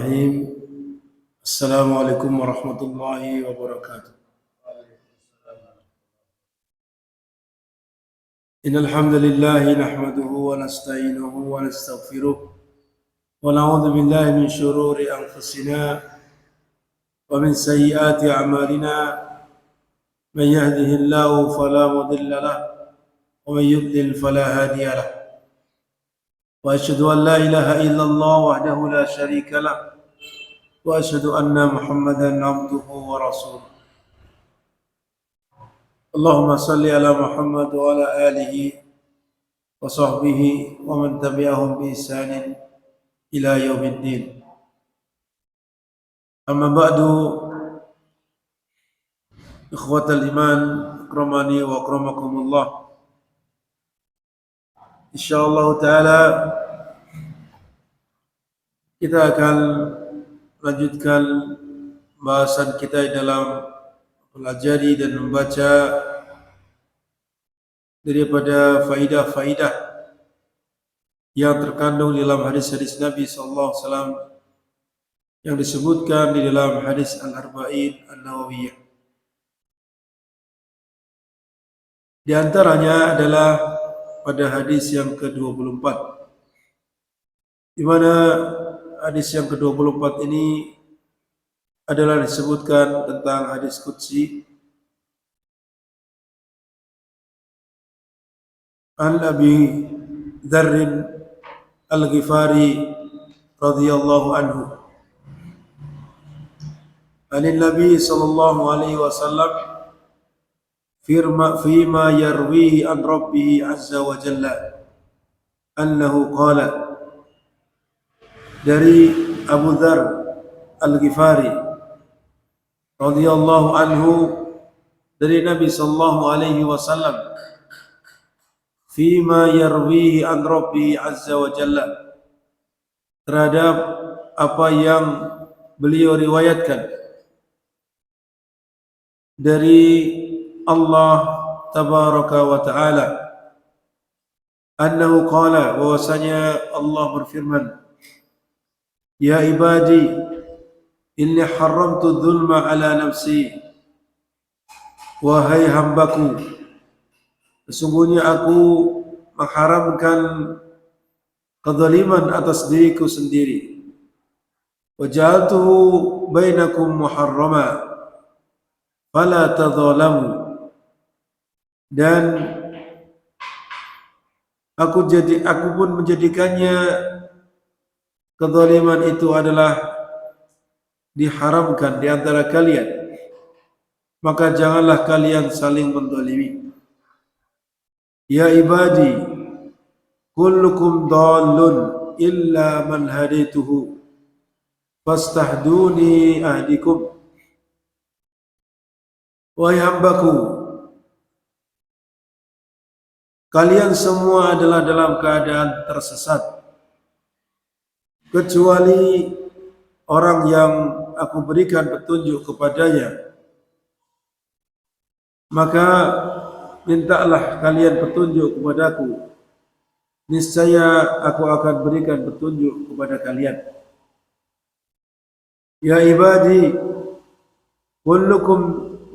Bismillahirrahmanirrahim. Assalamualaikum warahmatullahi wabarakatuh. Innal hamdalillah nahmaduhu wa nasta'inuhu wa nastaghfiruh wa na'udzu billahi min shururi anfusina wa min sayyiati a'malina. Man yahdihillahu fala mudilla lahu wa man yudlil fala hadiya lahu. Wa asyhadu an la ilaha illallah wahdahu la syarika lahu wa asyhadu anna Muhammadan abduhu wa rasuluh. Allahumma salli ala Muhammad wa ala alihi wa sahbihi wa man tabi'ahum bi ihsanin ila yaumiddin. Amma ba'du, ikhwatal iman, akramani wa akramakumullah. Insyaallah taala kita akan lanjutkan bahasan kita dalam pelajari dan membaca daripada faidah-faidah yang terkandung di dalam hadis-hadis Nabi sallallahu alaihi wasallam yang disebutkan di dalam hadis Al-Arba'in An-Nawawiyah. Di antaranya adalah pada hadis yang ke-24, di mana hadis yang ke-24 ini adalah disebutkan tentang hadis qudsi. An Abi Dzar Al-Ghifari radhiyallahu anhu, anin Nabi sallallahu alaihi wasallam fima yarwihi an Rabbih azza wa jalla annahu qala, dari Abu Dzar Al-Ghifari radhiyallahu anhu dari Nabi sallallahu alaihi wasallam, fima yarwihi an Rabbih azza wa jalla, terhadap apa yang beliau riwayatkan dari Allah tabaraka wa taala, annahu qala, bahwasanya Allah berfirman, ya ibadi inni haramtu dzulma ala nafsi, wahai hambaku, sesungguhnya aku mengharamkan kezaliman atas diriku sendiri, wa ja'altuhu bainakum muharrama fala tadzalamu, dan aku pun menjadikannya kezaliman itu adalah diharamkan di antara kalian, maka janganlah kalian saling menzalimi. Ya ibadi kullukum dhallun illa man hadaituhu fastahduni ahdikum, wahai hambaku, kalian semua adalah dalam keadaan tersesat kecuali orang yang aku berikan petunjuk kepadanya, maka mintalah kalian petunjuk kepadaku, niscaya aku akan berikan petunjuk kepada kalian. Ya ibadi kullukum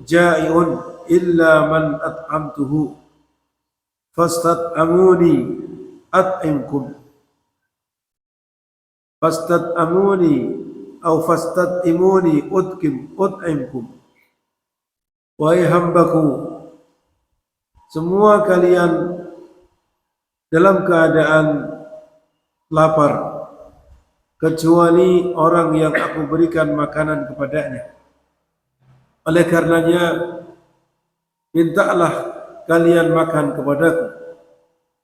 ja'iun illa man at'amtuhu fastat'amuni at'imkum, fastat'amuni atau fastat'imuni ut'imkum. Wahai hambaku, semua kalian dalam keadaan lapar kecuali orang yang aku berikan makanan kepadanya. Oleh karenanya mintalah kalian makan kepadaku,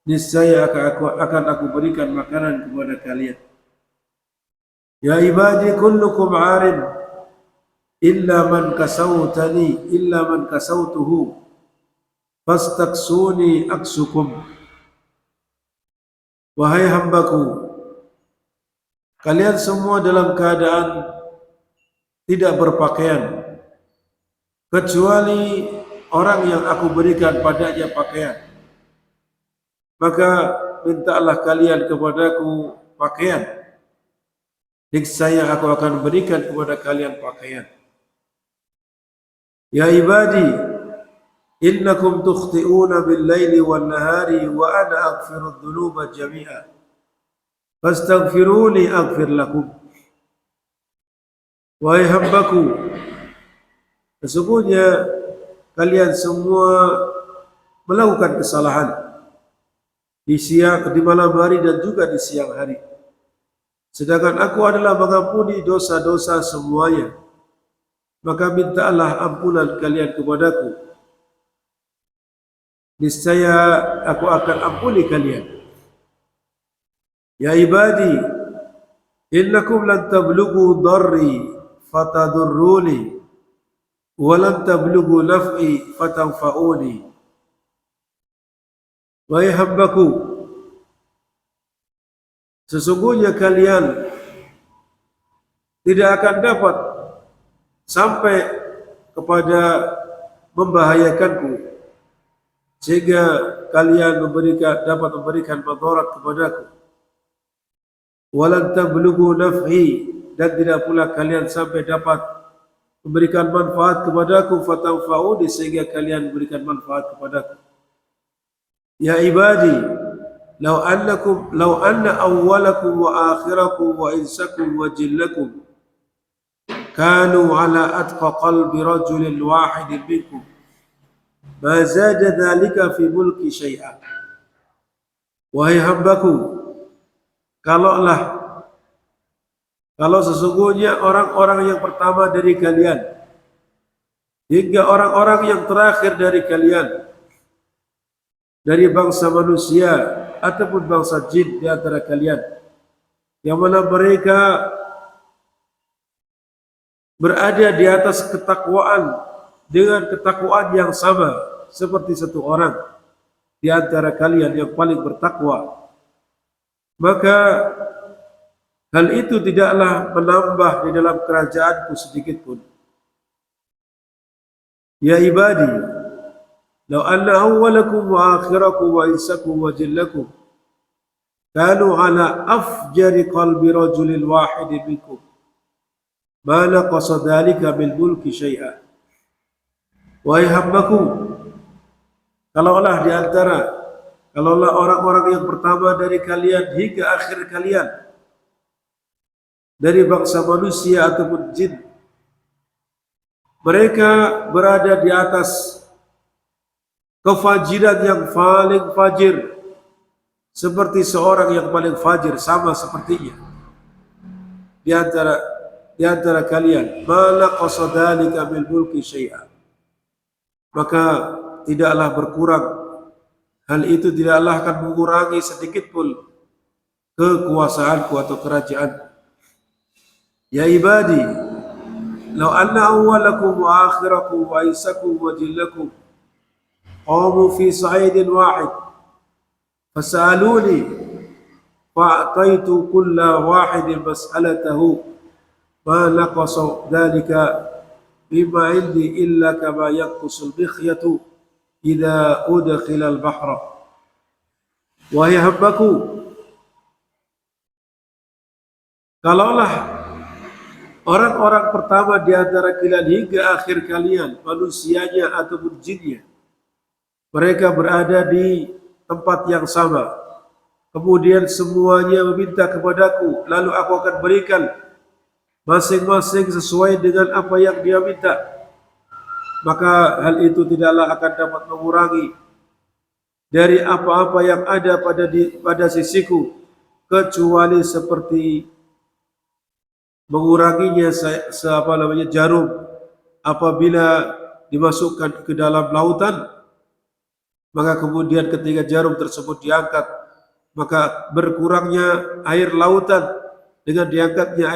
niscaya akan aku berikan makanan kepada kalian. Ya ibadi kullukum 'arin illa man kasautuhu fastaksuni aksukum. Wahai hambaku, kalian semua dalam keadaan tidak berpakaian kecuali orang yang aku berikan padanya pakaian, maka mintalah kalian kepadaku pakaian. niscaya aku akan berikan kepada kalian pakaian. Ya ibadi, innakum tukhti'una bil-laili wan-nahari wa ana aghfiru dzunuba jami'a. Fastaghfiruni aghfir lakum. Wahai hambaku, sesungguhnya kalian semua melakukan kesalahan di siang, di malam hari dan juga di siang hari. Sedangkan aku adalah mengampuni dosa-dosa semuanya. Maka mintalah ampunan kalian kepadaku. Niscaya aku akan ampuni kalian. Ya ibadi, innakum lan tablughu darri fatadurruni wa lan tablughu naf'i fatanfa'uni. Wahai hambaku, sesungguhnya kalian tidak akan dapat sampai kepada membahayakanku sehingga kalian dapat memberikan madarat kepadaku. Walan tablughu naf'i, dan tidak pula kalian sampai dapat memberikan manfaat kepadaku, fatanfa'uni, sehingga kalian memberikan manfaat kepadaku. Ya ibadi, law anna awwalakum wa akhirakum wa insakum wa jinnakum kanu ala atqa qalbi rajulin wahidin minkum ma zada dhalika fi mulki syai'a. Wahai hambaku, kalau sesungguhnya orang-orang yang pertama dari kalian hingga orang-orang yang terakhir dari kalian, dari bangsa manusia ataupun bangsa jin di antara kalian, yang mana mereka berada di atas ketakwaan dengan ketakwaan yang sama seperti satu orang di antara kalian yang paling bertakwa, maka hal itu tidaklah menambah di dalam kerajaanku sedikit pun. Ya ibadi, law anna awwalakum wa akhirakum wa insakum wa jinnakum kanu ala afjari qalbi rajulin wahidin minkum ma naqasa dhalika bil mulki syai'a. Wahai hambaku, kalaulah orang-orang yang pertama dari kalian hingga akhir kalian, dari bangsa manusia ataupun jin, mereka berada di atas kefajiran yang paling fajir, seperti seorang yang paling fajir, sama sepertinya di antara kalian, ma naqasa dhalika bil mulki syai'a, maka tidaklah berkurang, hal itu tidaklah akan mengurangi sedikit pun kekuasaanku atau kerajaan. Ya ibadi, law anna awwalakum wa akhirakum wa insakum wa jinnakum qamu fi sa'idin wahid fas'aluni fa'ataitu kulla wahidin mas'alatahu ma naqasa dhalika bima indi illa kama yanqusul mikhyatu idza udkhila al-bahra. Wahai hambaku, kalaulah orang-orang pertama di antara kalian hingga akhir kalian, manusianya ataupun jinnya, mereka berada di tempat yang sama, kemudian semuanya meminta kepadaku, lalu aku akan berikan masing-masing sesuai dengan apa yang dia minta, maka hal itu tidaklah akan dapat mengurangi dari apa-apa yang ada pada sisiku, kecuali seperti menguranginya jarum apabila dimasukkan ke dalam lautan, maka kemudian ketika jarum tersebut diangkat, maka berkurangnya air lautan dengan diangkatnya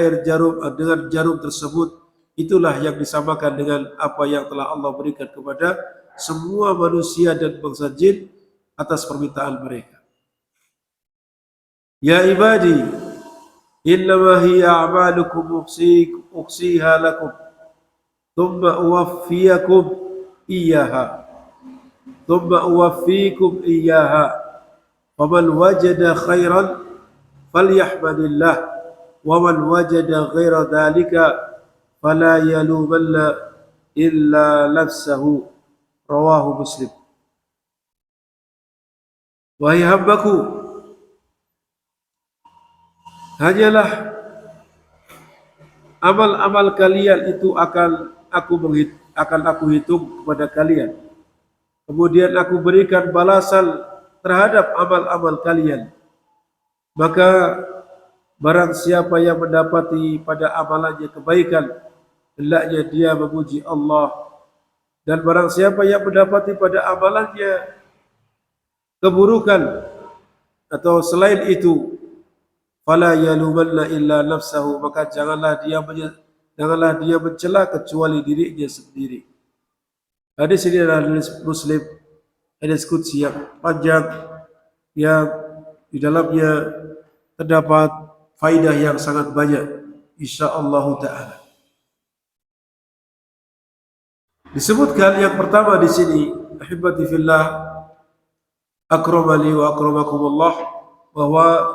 dengan jarum tersebut. Itulah yang disamakan dengan apa yang telah Allah berikan kepada semua manusia dan bangsa jin atas permintaan mereka. Ya ibadi, innama hiya a'malukum uksiha lakum thumma uwaffiyakum iyyaha faman wajada khairan falyahmadillah wa man wajada ghaira dhalika fala yalumanna illa nafsahu. Rawahu Muslim. Wahai hambaku, hanyalah amal-amal kalian itu akan aku hitung kepada kalian. Kemudian aku berikan balasan terhadap amal-amal kalian. Maka barang siapa yang mendapati pada amalannya kebaikan, hendaknya dia memuji Allah. Dan barang siapa yang mendapati pada amalannya keburukan atau selain itu, fala yalumanna illa nafsahu, maka janganlah dia mencela kecuali dirinya sendiri. Hadis ini adalah hadis Muslim, hadis qudsi yang panjang yang di dalamnya terdapat faidah yang sangat banyak insyaallah taala. Disebutkan yang pertama di sini, ahibati fillah, akramani wa akramakumullah, bahwa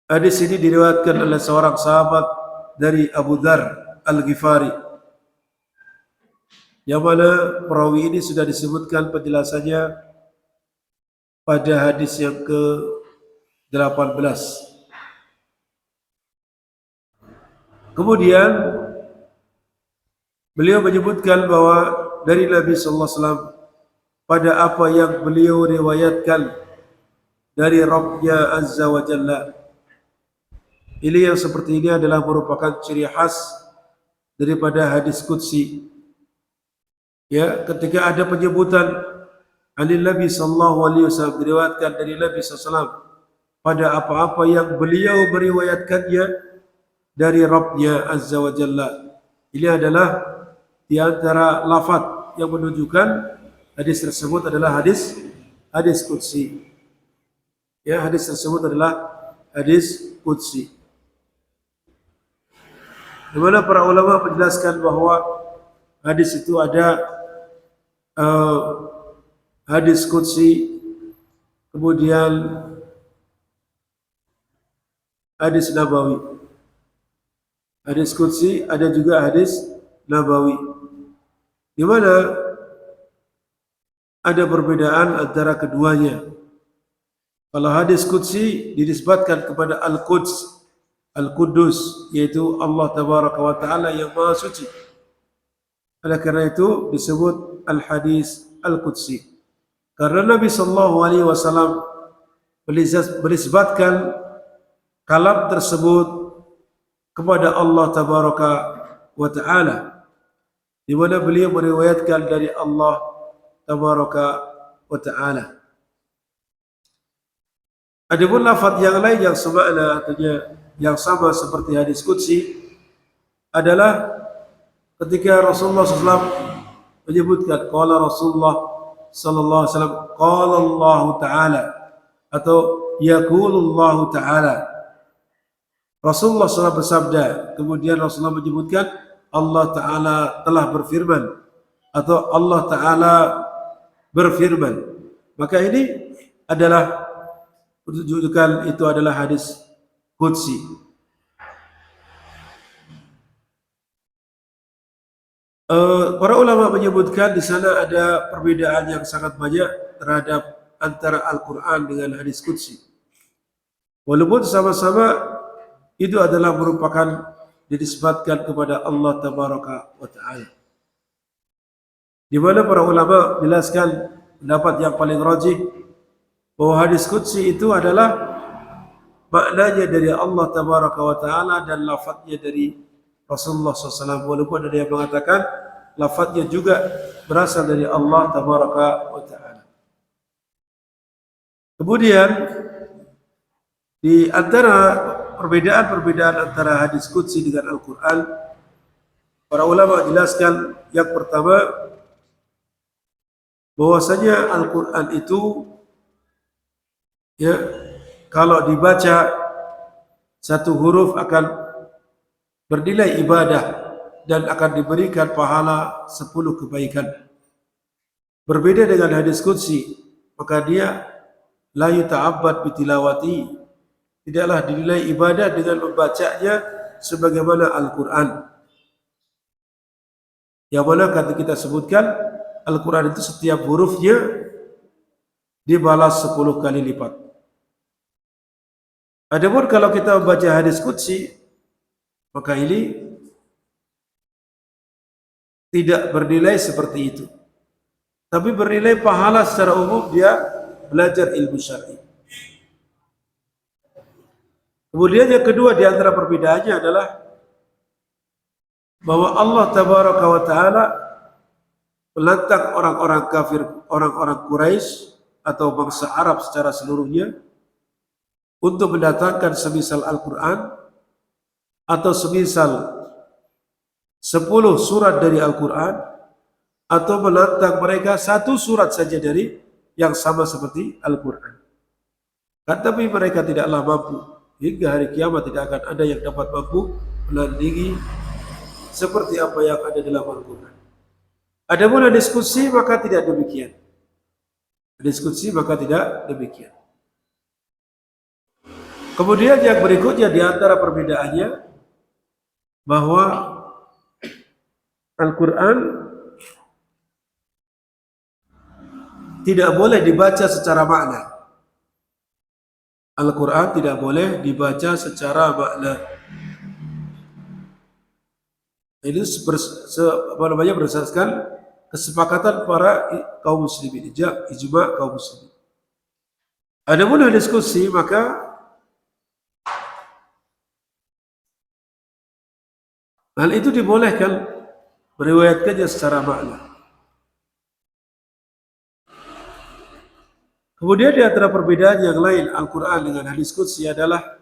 hadis ini diriwayatkan oleh seorang sahabat dari Abu Dzar Al-Ghifari, yang mana perawi ini sudah disebutkan penjelasannya pada hadis yang ke-18. Kemudian beliau menyebutkan bahwa dari Nabi sallallahu alaihi wasallam pada apa yang beliau riwayatkan dari Rabbnya Azza wa Jalla. Ini yang seperti ini adalah merupakan ciri khas daripada hadis qudsi. Ya, ketika ada penyebutan anil Nabi sallallahu alaihi wasallam, diriwayatkan dari Nabi sallallahu alaihi wasallam pada apa-apa yang beliau meriwayatkannya dari Rabbnya Azza wa Jalla. Ini adalah di antara lafaz yang menunjukkan hadis tersebut adalah hadis qudsi. Ya, hadis tersebut adalah hadis qudsi. Di mana para ulama menjelaskan bahwa hadis itu ada hadis qudsi, kemudian hadis nabawi. Hadis qudsi ada juga hadis nabawi, di mana ada perbedaan antara keduanya. Kalau hadis qudsi dinisbatkan kepada Al-Quds, Al-Quddus, yaitu Allah Tabaraka wa Ta'ala yang Maha Suci. Oleh karena itu disebut Al-Hadis Al-Qudsi. Karena Nabi sallallahu alaihi wasallam menisbatkan kalam tersebut kepada Allah Tabaraka wa Ta'ala, di mana beliau meriwayatkan dari Allah Tabaraka wa Ta'ala. Adapun lafaz yang lain yang semakna, artinya yang sama seperti hadis qudsi, adalah ketika Rasulullah SAW menyebutkan qala Rasulullah sallallahu alaihi wasallam qala Allah Ta'ala atau yaqulu Allah Ta'ala. Rasulullah SAW bersabda, kemudian Rasulullah menyebutkan Allah Ta'ala telah berfirman atau Allah Ta'ala berfirman. Maka ini adalah menunjukkan itu adalah hadis qudsi. Para ulama menyebutkan di sana ada perbedaan yang sangat banyak terhadap antara Al-Quran dengan hadis qudsi. Walaupun sama-sama itu adalah merupakan dinisbatkan kepada Allah Tabaraka wa Ta'ala. Di mana para ulama jelaskan pendapat yang paling rajih bahwa hadis qudsi itu adalah maknanya dari Allah Tabaraka wa Ta'ala dan lafadznya dari Rasulullah SAW. Walaupun ada yang mengatakan lafadznya juga berasal dari Allah Tabaraka wa Ta'ala. Kemudian di antara perbedaan antara hadis qudsi dengan Al-Quran, para ulama jelaskan yang pertama bahwasanya Al-Quran itu ya, kalau dibaca satu huruf akan bernilai ibadah dan akan diberikan pahala 10 kebaikan. Berbeda dengan hadis qudsi, maka dia la yuta'abbad bitilawati, tidaklah dinilai ibadah dengan membacanya sebagaimana Al-Quran. Yang mana kata kita sebutkan, Al-Quran itu setiap hurufnya dibalas 10 kali lipat. Adapun kalau kita membaca hadis qudsi, maka ini tidak bernilai seperti itu. Tapi bernilai pahala secara umum dia belajar ilmu syar'i. Kemudian yang kedua di antara perbedaannya adalah bahwa Allah Tabaraka wa Ta'ala menantang orang-orang kafir, orang-orang Quraisy atau bangsa Arab secara seluruhnya untuk mendatangkan semisal Al-Quran atau semisal 10 surat dari Al-Quran, atau menantang mereka 1 surat saja dari yang sama seperti Al-Quran. Tetapi mereka tidaklah mampu, hingga hari kiamat tidak akan ada yang dapat mampu menandingi seperti apa yang ada dalam Al-Quran. Adapun diskusi maka tidak demikian. Diskusi maka tidak demikian. Kemudian yang berikutnya di antara perbedaannya bahwa Al-Quran tidak boleh dibaca secara makna. Al-Quran tidak boleh dibaca secara makna. Ini berdasarkan kesepakatan para kaum muslimin, ijma kaum muslimin. Adapun diskusi maka hal itu dibolehkan meriwayatkannya secara makna. Kemudian di antara perbedaan yang lain Al-Quran dengan hadis qudsi adalah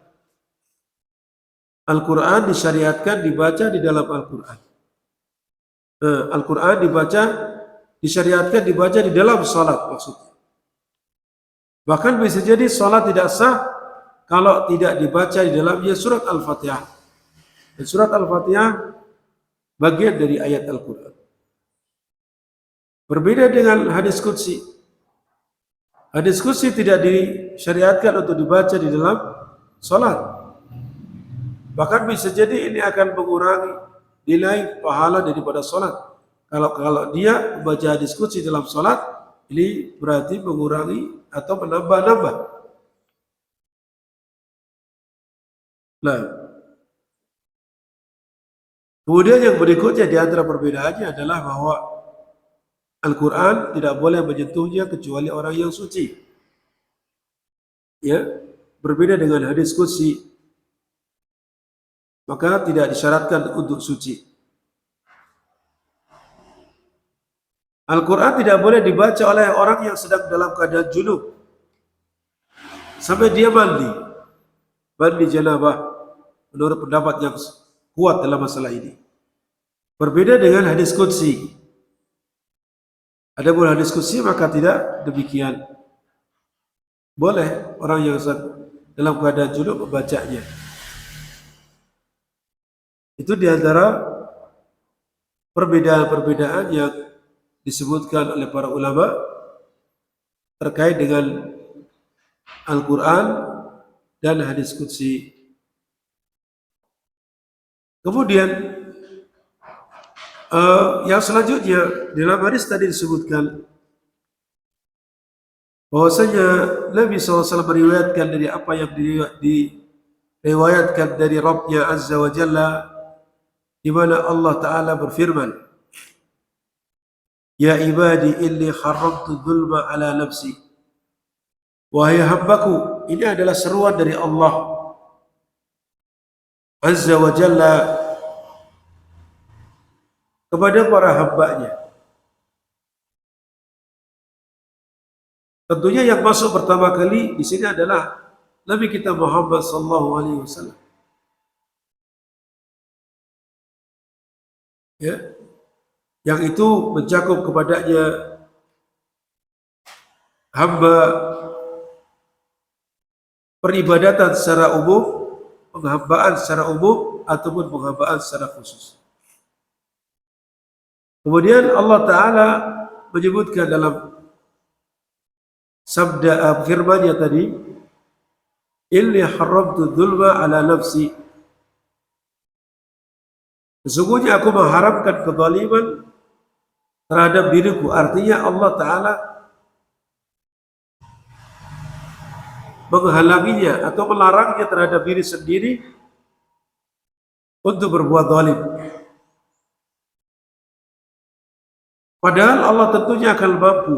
Al-Quran disyariatkan dibaca di dalam Al-Quran. Al-Quran disyariatkan dibaca di dalam salat maksudnya. Bahkan bisa jadi salat tidak sah kalau tidak dibaca di dalamnya surat Al-Fatihah. Dan surat Al-Fatihah bagian dari ayat Al-Quran. Berbeda dengan hadis qudsi. Hadis qudsi tidak disyariatkan untuk dibaca di dalam salat. Bahkan bisa jadi ini akan mengurangi nilai pahala daripada salat. Kalau dia membaca hadis qudsi dalam salat, ini berarti mengurangi atau menambah-nambah. Nah, kemudian yang berikutnya di antara perbedaannya adalah bahwa Al-Quran tidak boleh menyentuhnya kecuali orang yang suci. Ya, berbeda dengan hadis qudsi, maka tidak disyaratkan untuk suci. Al-Quran tidak boleh dibaca oleh orang yang sedang dalam keadaan junub sampai dia mandi janabah, menurut pendapat yang kuat dalam masalah ini. Berbeda dengan hadis qudsi. Adapun hadis qudsi maka tidak demikian. Boleh orang yang dalam keadaan junub membacanya. Itu di antara perbedaan-perbedaan yang disebutkan oleh para ulama terkait dengan Al-Quran dan hadis qudsi. Kemudian yang selanjutnya dalam hadis tadi disebutkan bahwasanya Nabi SAW meriwayatkan dari apa yang diriwayatkan dari Rabbnya Azza wa Jalla, di mana Allah Ta'ala berfirman, Ya ibadi inni haramtu dzulma ala nafsi. Wahai hambaku, ini adalah seruan dari Allah Azza wa Jalla kepada para hambanya. Tentunya yang masuk pertama kali di sini adalah Nabi kita Muhammad sallallahu alaihi wasallam. Ya, yang itu mencakup kepadanya hamba peribadatan secara umum, penghambaan secara umum ataupun penghambaan secara khusus. Kemudian Allah Ta'ala menyebutkan dalam sabda firman-Nya tadi, inni haramtu dzulma ala nafsi. Sesungguhnya aku mengharamkan kezaliman terhadap diriku. Artinya Allah Ta'ala menghalanginya atau melarangnya terhadap diri sendiri untuk berbuat zalim. Padahal Allah tentunya akan mampu.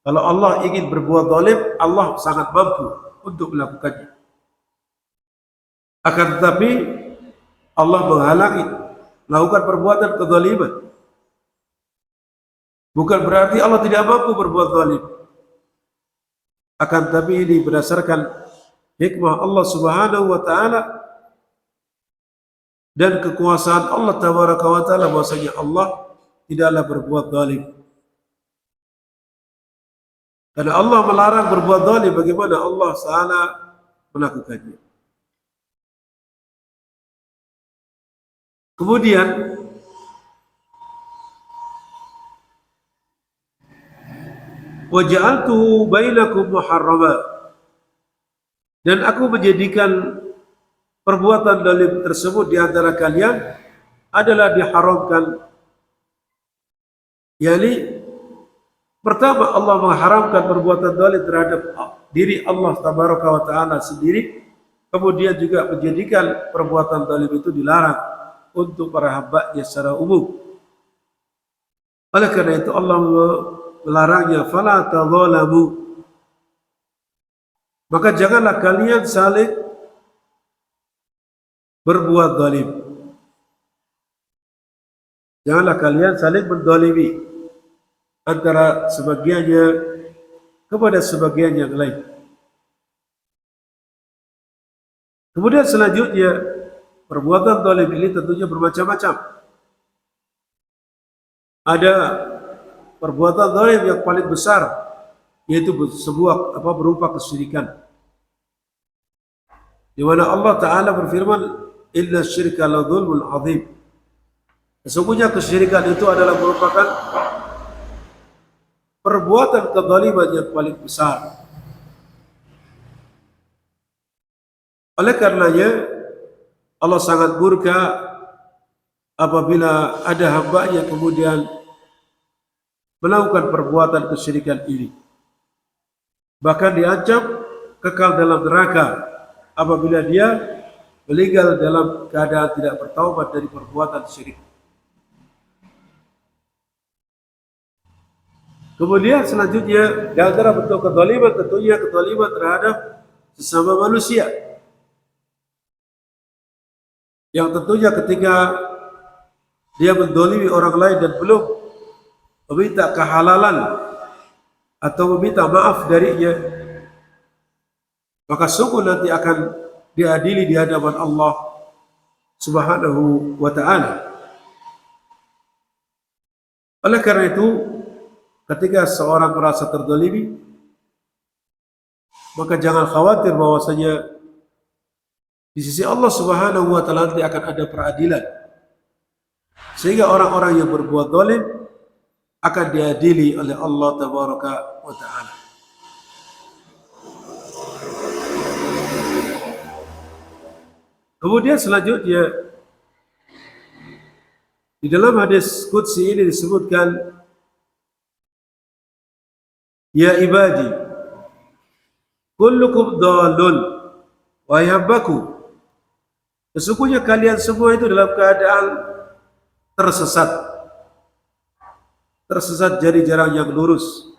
Kalau Allah ingin berbuat zalim, Allah sangat mampu untuk melakukannya. Akan tetapi Allah menghalangi melakukan perbuatan kezaliman. Bukan berarti Allah tidak mampu berbuat zalim. Akan tetapi ini berdasarkan hikmah Allah Subhanahu wa Ta'ala dan kekuasaan Allah Tabaraka wa Ta'ala, bahwasanya Allah tidaklah berbuat zalim. Karena Allah melarang berbuat zalim, bagaimana Allah Ta'ala melakukannya? Kemudian waja'altuhu bainakum muharrama, dan aku menjadikan perbuatan zalim tersebut di antara kalian adalah diharamkan. Yani pertama, Allah mengharamkan perbuatan zalim terhadap diri Allah Tabaraka wa Ta'ala sendiri. Kemudian juga menjadikan perbuatan zalim itu dilarang untuk para hambanya secara umum. Oleh karena itu Allah melarangnya, fala tadzalamu, maka janganlah kalian saling berbuat zalim. Janganlah kalian saling menzalimi antara sebagiannya kepada sebagian yang lain. Kemudian selanjutnya, perbuatan zalim ini tentunya bermacam-macam. Ada perbuatan zalim yang paling besar, yaitu sebuah berupa kesyirikan. Di mana Allah Ta'ala berfirman, inna syirka la dzulmun adzim. Sesungguhnya kesyirikan itu adalah merupakan perbuatan kezaliman yang paling besar. Oleh karenanya Allah sangat murka apabila ada hamba-Nya kemudian melakukan perbuatan kesyirikan ini. Bahkan diancam kekal dalam neraka apabila dia meninggal dalam keadaan tidak bertaubat dari perbuatan syirik. Kemudian selanjutnya, di antara bentuk kezaliman tentunya kezaliman terhadap sesama manusia. Yang tentunya ketika dia menzalimi orang lain dan belum meminta kehalalan atau meminta maaf darinya, maka sungguh nanti akan diadili di hadapan Allah Subhanahu wa Ta'ala. Oleh karena itu, ketika seorang merasa terzalimi, maka jangan khawatir bahwasanya di sisi Allah Subhanahu wa Ta'ala nanti akan ada peradilan, sehingga orang-orang yang berbuat zalim akan diadili oleh Allah Tabaraka wa Ta'ala. Kemudian selanjutnya, di dalam hadis qudsi ini disebutkan, ya ibadi, kullukum dhalun, wahai hambaku, sesungguhnya kalian semua itu dalam keadaan tersesat. Tersesat jadi jarang yang lurus.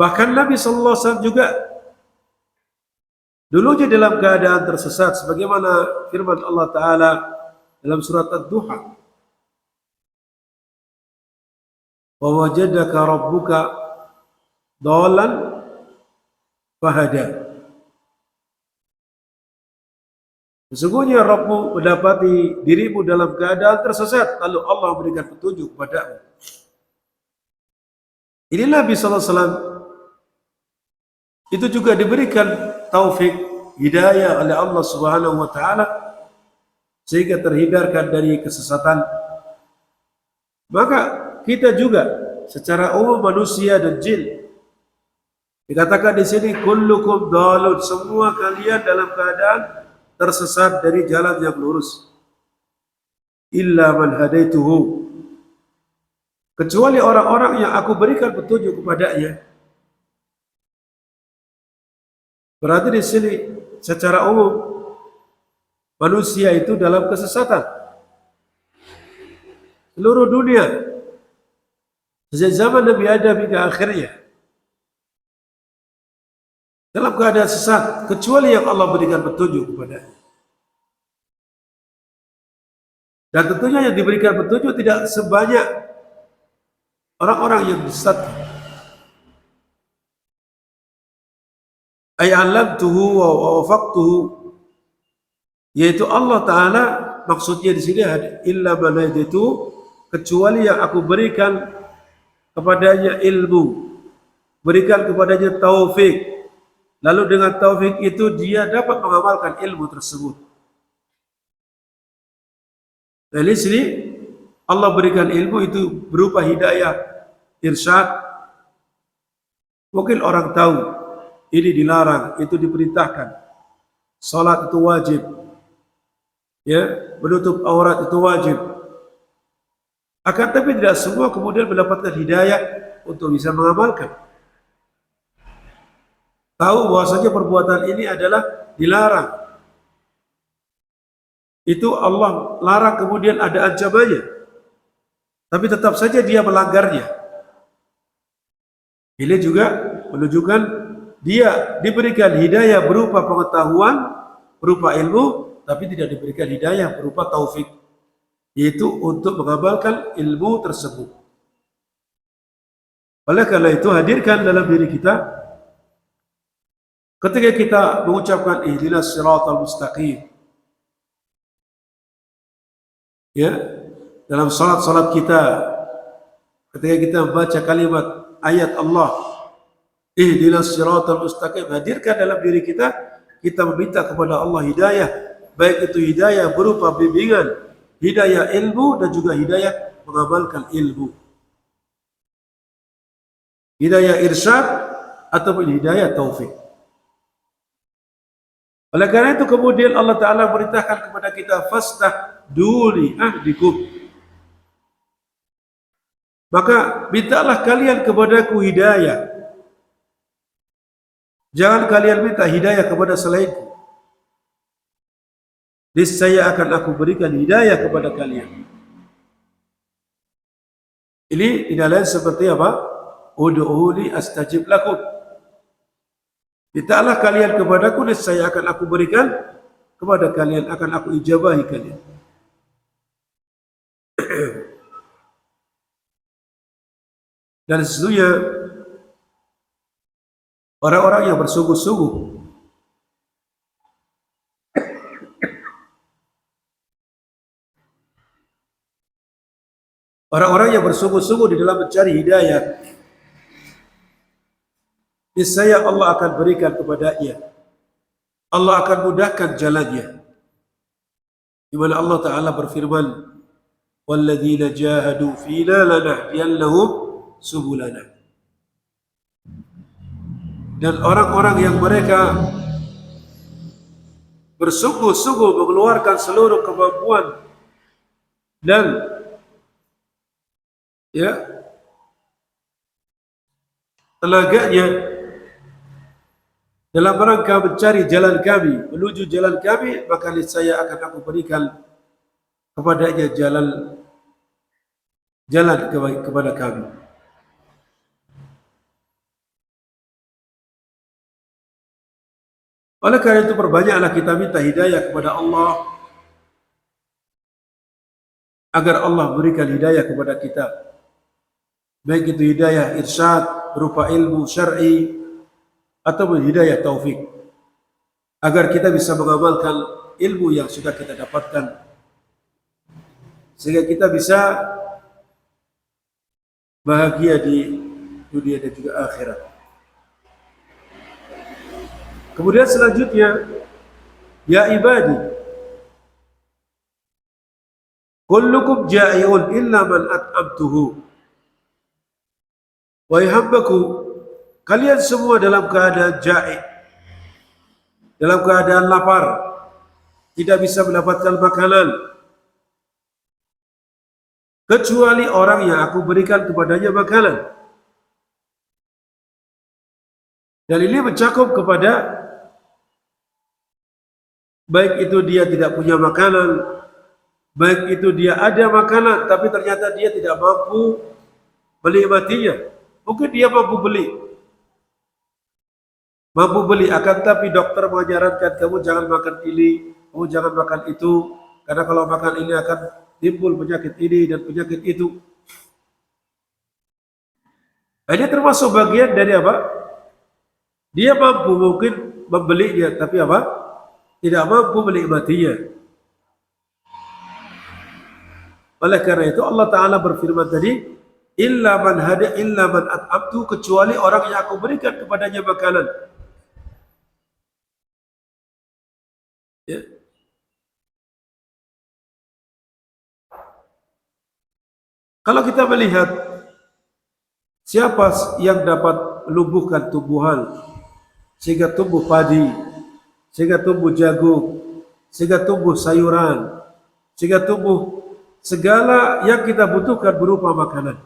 Bahkan Nabi sallallahu alaihi wasallam juga dulunya dalam keadaan tersesat, sebagaimana firman Allah Ta'ala dalam surat Ad-Duha, wa wajadaka rabbuka dhalan fahada. Sesungguhnya Rabbmu mendapati dirimu dalam keadaan tersesat, lalu Allah memberikan petunjuk kepadamu. Ini Nabi sallallahu alaihi wasallam itu juga diberikan taufik hidayah oleh Allah Subhanahu wa Ta'ala sehingga terhindarkan dari kesesatan. Maka kita juga secara umum manusia dan jin. Dikatakan di sini kullukum dhalun, semua kalian dalam keadaan tersesat dari jalan yang lurus. Illa man hadaituhu, kecuali orang-orang yang aku berikan petunjuk kepadanya. Berarti di sini secara umum manusia itu dalam kesesatan. Seluruh dunia sejak zaman Nabi Adam hingga akhirnya dalam keadaan sesat, kecuali yang Allah berikan petunjuk kepadanya. Dan tentunya yang diberikan petunjuk tidak sebanyak orang-orang yang disesatkan. Ay 'allamtuhu wa wafaqtuhu, yaitu Allah Ta'ala maksudnya di sini illa man hadaitu, kecuali yang aku berikan kepadanya ilmu, berikan kepadanya taufik, lalu dengan taufik itu dia dapat mengamalkan ilmu tersebut. Nah, di sini Allah berikan ilmu itu berupa hidayah, irsyad. Mungkin orang tahu ini dilarang, itu diperintahkan. Salat itu wajib, ya, menutup aurat itu wajib. Akan tapi tidak semua kemudian mendapatkan hidayah untuk bisa mengamalkan. Tahu bahwasanya perbuatan ini adalah dilarang. Itu Allah larang, kemudian ada ancamannya, tapi tetap saja dia melanggarnya. Ini juga menunjukkan dia diberikan hidayah berupa pengetahuan, berupa ilmu, tapi tidak diberikan hidayah berupa taufik, yaitu untuk mengamalkan ilmu tersebut. Oleh karena itu, hadirkan dalam diri kita ketika kita mengucapkan ihdinas siratal mustaqim, ya, dalam salat-salat kita, ketika kita membaca kalimat ayat Allah ihdinas siratal mustaqim, hadirkan dalam diri kita, kita meminta kepada Allah hidayah, baik itu hidayah berupa bimbingan, hidayah ilmu, dan juga hidayah mengamalkan ilmu, hidayah irsyad ataupun hidayah taufik. Oleh karena itu kemudian Allah Ta'ala beritakan kepada kita fastahdu ahdikum, maka mintalah kalian kepadaku hidayah, jangan kalian minta hidayah kepada selainku, niscaya akan aku berikan hidayah kepada kalian. Ini tidak lain seperti apa? Ud'uuni astajib lakum, mintalah kalian kepadaku, niscaya akan aku berikan kepada kalian, akan aku ijabahi kalian. Dan sesungguhnya orang-orang yang bersungguh-sungguh di dalam mencari hidayah, niscaya Allah akan berikan kepadanya, Allah akan mudahkan jalannya. Di mana Allah Ta'ala berfirman, walladzina jahadu fina lanahdiyannahum subulana, dan orang-orang yang mereka bersungguh-sungguh mengeluarkan seluruh kemampuan dan tenaganya dalam rangka mencari jalan kami, menuju jalan kami, maka niscaya akan aku berikan kepadanya jalan kepada kami. Oleh karena itu perbanyaklah kita minta hidayah kepada Allah, agar Allah berikan hidayah kepada kita, baik itu hidayah irsyad berupa ilmu syar'i ataupun hidayah taufik, agar kita bisa mengamalkan ilmu yang sudah kita dapatkan, sehingga kita bisa bahagia di dunia dan juga akhirat. Kemudian selanjutnya, ya ibadi, kullukum ja'iun illa man at'amtuhu. Wahai hambaku, kalian semua dalam keadaan ja'i, dalam keadaan lapar, tidak bisa mendapatkan makanan, kecuali orang yang aku berikan kepadanya makanan. Dan ini mencakup kepada baik itu dia tidak punya makanan, baik itu dia ada makanan tapi ternyata dia tidak mampu menikmatinya. Mungkin dia mampu beli akan tapi dokter menyarankan kamu jangan makan ini, kamu jangan makan itu, karena kalau makan ini akan timbul penyakit ini dan penyakit itu. Ini termasuk bagian dari apa? Dia mampu mungkin membelinya, tapi apa? Tidak mampu menikmatinya. Oleh karena itu Allah Ta'ala berfirman tadi, illa man hada illa man at'amtu, kecuali orang yang aku berikan kepadanya makanan. Ya. Kalau kita melihat siapa yang dapat melumpuhkan tumbuhan sehingga tumbuh padi, sehingga tumbuh jagung, sehingga tumbuh sayuran, sehingga tumbuh segala yang kita butuhkan berupa makanan,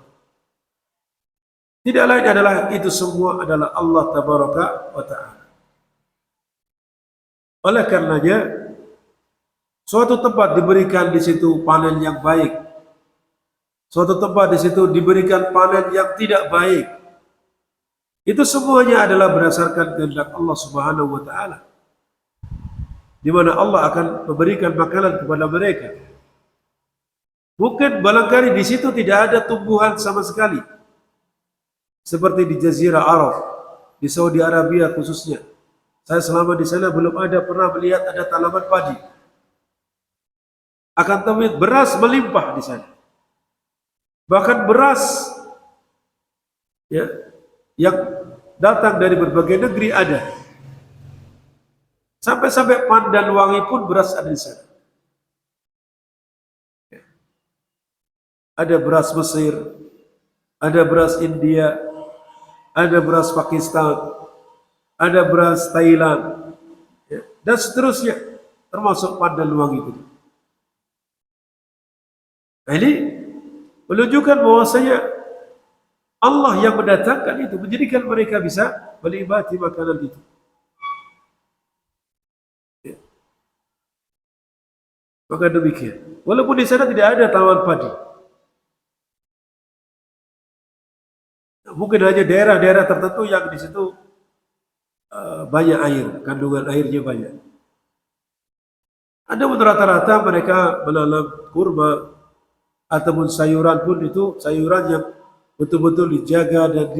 tidak lain adalah itu semua adalah Allah Tabaraka wa Ta'ala. Oleh karenanya suatu tempat diberikan di situ panen yang baik, suatu tempat di situ diberikan panen yang tidak baik. Itu semuanya adalah berdasarkan kehendak Allah Subhanahu wa Ta'ala, di mana Allah akan memberikan makanan kepada mereka. Mungkin barangkali di situ tidak ada tumbuhan sama sekali, seperti di Jazirah Arab, di Saudi Arabia khususnya. Saya selama di sana belum ada pernah melihat ada tanaman padi. Akan tetapi beras melimpah di sana. Bahkan beras ya, yang datang dari berbagai negeri ada. Sampai-sampai Pandan Wangi pun beras ada di sana. Ada beras Mesir, ada beras India, ada beras Pakistan, ada beras Thailand, ya, dan seterusnya, termasuk Pandan Wangi itu. Nah, ini menunjukkan bahwasanya Allah yang mendatangkan itu, menjadikan mereka bisa menikmati makanan itu. Ya. Maka demikian. Walaupun di sana tidak ada tanaman padi, mungkin hanya daerah-daerah tertentu yang di situ banyak air, kandungan airnya banyak. Ada rata-rata mereka menanam kurma ataupun sayuran pun itu sayuran yang betul-betul dijaga dan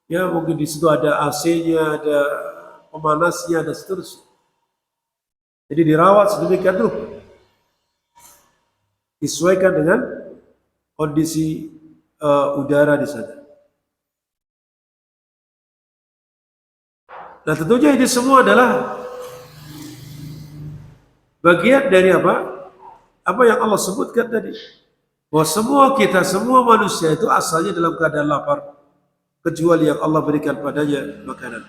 ya mungkin di situ ada AC-nya, ada pemanasnya, dan seterusnya. Jadi dirawat sedemikian rupa, disesuaikan dengan kondisi udara di sana. Nah, tentunya ini semua adalah bagian dari apa? Apa yang Allah sebutkan tadi. Bahwa semua kita, semua manusia itu asalnya dalam keadaan lapar, kecuali yang Allah berikan padanya makanan.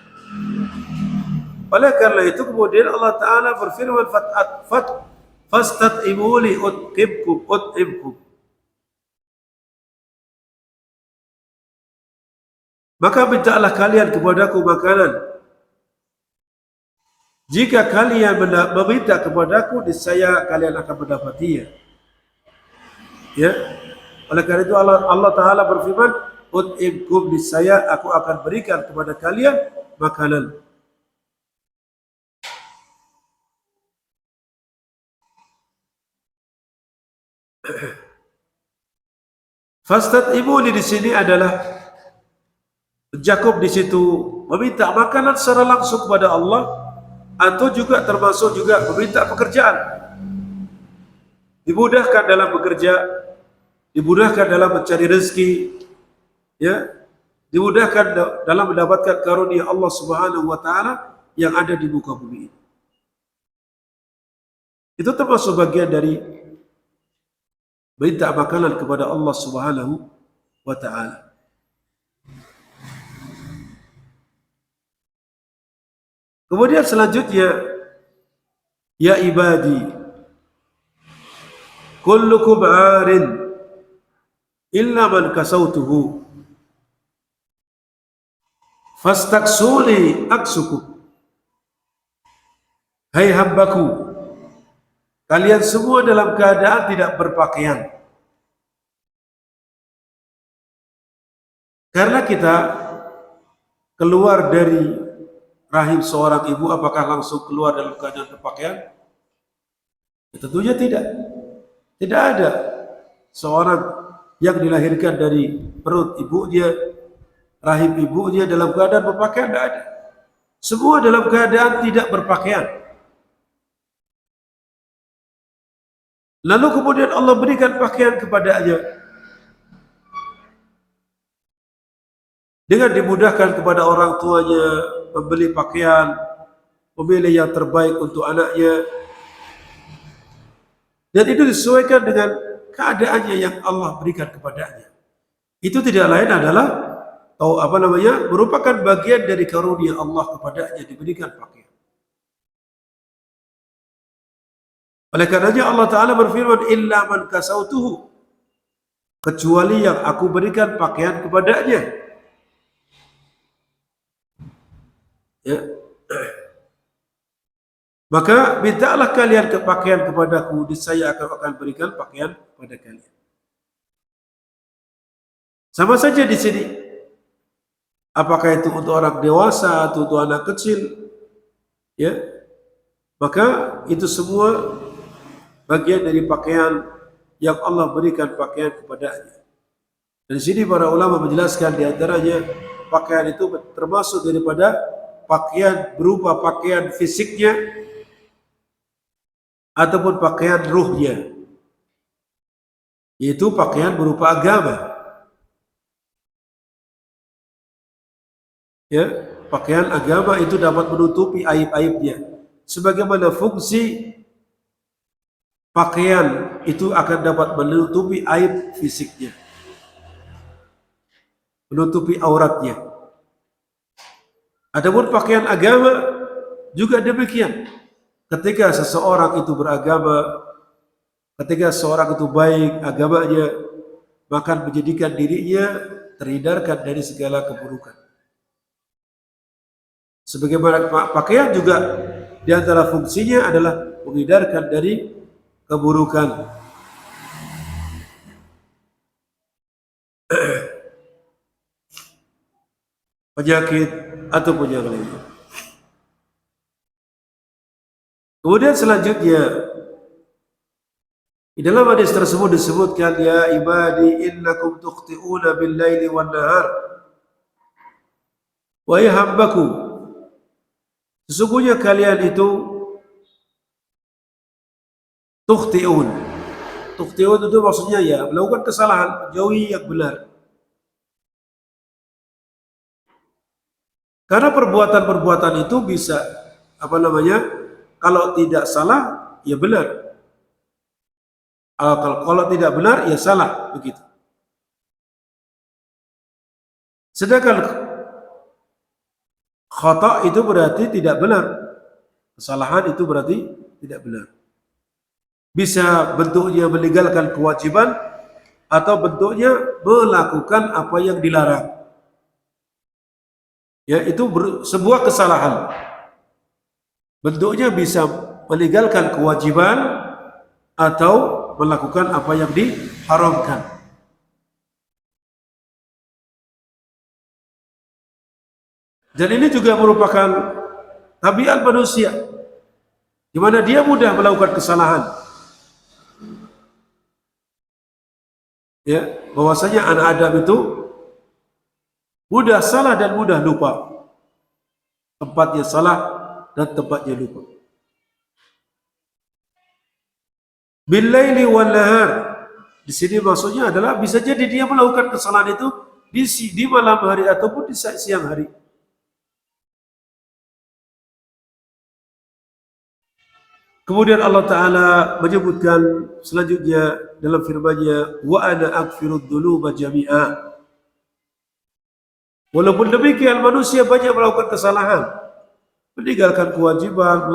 Oleh karena itu kemudian Allah Ta'ala berfirman, fastat'imu li ut'imkum. Maka mintalah kalian kepadaku makanan. Jika kalian meminta kepadaku, niscaya kalian akan mendapatinya. Ya. Oleh karena itu Allah Ta'ala berfirman, ut'imkum, niscaya aku akan berikan kepada kalian makanan. Fastat'imu di sini adalah mencakup di situ meminta makanan secara langsung kepada Allah, atau juga termasuk juga meminta pekerjaan, dimudahkan dalam bekerja, dimudahkan dalam mencari rezeki, ya, dimudahkan dalam mendapatkan karunia Allah Subhanahu wa Ta'ala yang ada di muka bumi ini. Itu termasuk bagian dari minta makanan kepada Allah Subhanahu wa Ta'ala. Kemudian selanjutnya, ya ibadi, kullukum 'arin illa man kasautuhu fastaksuni aksukum. Hai hambaku, kalian semua dalam keadaan tidak berpakaian. Karena kita keluar dari rahim seorang ibu, apakah langsung keluar dalam keadaan berpakaian? Ya, tentunya tidak. Tidak ada seorang yang dilahirkan dari perut ibunya, rahim ibunya dalam keadaan berpakaian, tidak ada. Semua dalam keadaan tidak berpakaian. Lalu kemudian Allah berikan pakaian kepadanya dengan dimudahkan kepada orang tuanya membeli pakaian, memilih yang terbaik untuk anaknya, dan itu disesuaikan dengan keadaannya yang Allah berikan kepadanya. Itu tidak lain adalah merupakan bagian dari karunia Allah kepadanya, diberikan pakaian. Oleh karenanya Allah Ta'ala berfirman, illa man kasautuhu, kecuali yang aku berikan pakaian kepadanya. Ya. Maka mintalah kalian pakaian kepadaku, saya akan berikan pakaian kepada kalian. Sama saja di sini, apakah itu untuk orang dewasa atau untuk anak kecil, ya, maka itu semua bagian dari pakaian yang Allah berikan pakaian kepadanya. Dan di sini para ulama menjelaskan di antaranya pakaian itu termasuk daripada pakaian berupa pakaian fisiknya ataupun pakaian ruhnya, yaitu pakaian berupa agama. Ya, pakaian agama itu dapat menutupi aib-aibnya. Sebagaimana fungsi pakaian itu akan dapat menutupi aib fisiknya, menutupi auratnya. Adapun pakaian agama juga demikian. Ketika seseorang itu beragama, ketika seorang itu baik agamanya, maka menjadikan dirinya terhindarkan dari segala keburukan. Sebagaimana pakaian juga di antara fungsinya adalah menghindarkan dari keburukan. Penyakit ataupun yang lainnya. Kemudian selanjutnya, di dalam hadis tersebut disebutkan, ya ibadi innakum tukhti'una bil laili wan nahar. Wahai hambaku, sesungguhnya kalian itu tukhti'un. Tukhti'un itu maksudnya ya melakukan kesalahan, menjauhi yang benar. Karena perbuatan-perbuatan itu bisa kalau tidak salah ya benar, kalau tidak benar ya salah, begitu. Sedangkan khata itu berarti tidak benar, kesalahan itu berarti tidak benar. Bisa bentuknya meninggalkan kewajiban atau bentuknya melakukan apa yang dilarang. Ya, itu sebuah kesalahan. Bentuknya bisa meninggalkan kewajiban atau melakukan apa yang diharamkan. Dan ini juga merupakan tabiat manusia, di mana dia mudah melakukan kesalahan. Ya, bahwasanya anak Adam itu mudah salah dan mudah lupa. Tempatnya salah dan tempatnya lupa. Bil-laili wan nahar. Di sini maksudnya adalah bisa jadi dia melakukan kesalahan itu di malam hari ataupun di siang hari. Kemudian Allah Ta'ala menyebutkan selanjutnya dalam firman-Nya, wa ana aghfirudz dzunuba jami'a. Walaupun demikian manusia banyak melakukan kesalahan. meninggalkan kewajiban,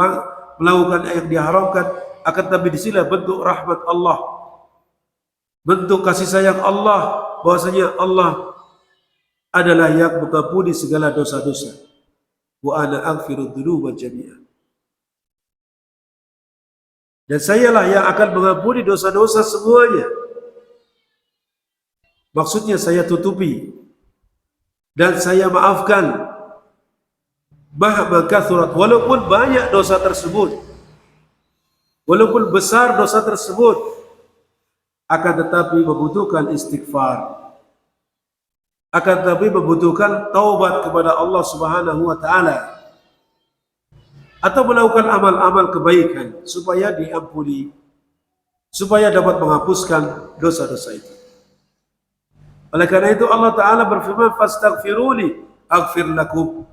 melakukan yang diharamkan, akan tapi di sini bentuk rahmat Allah, bentuk kasih sayang Allah, bahwasanya Allah adalah yang mengampuni segala dosa-dosa. Wa ana aghfiru dzunuba jami'an. Dan sayalah yang akan mengampuni dosa-dosa semuanya. Maksudnya saya tutupi dan saya maafkan mahma kathurat, walaupun banyak dosa tersebut, walaupun besar dosa tersebut, akan tetapi membutuhkan istighfar, akan tetapi membutuhkan taubat kepada Allah Subhanahu wa taala, atau melakukan amal-amal kebaikan supaya diampuni, supaya dapat menghapuskan dosa-dosa itu. Oleh karena itu Allah Ta'ala berfirman, fastaghfiruni aghfir lakum.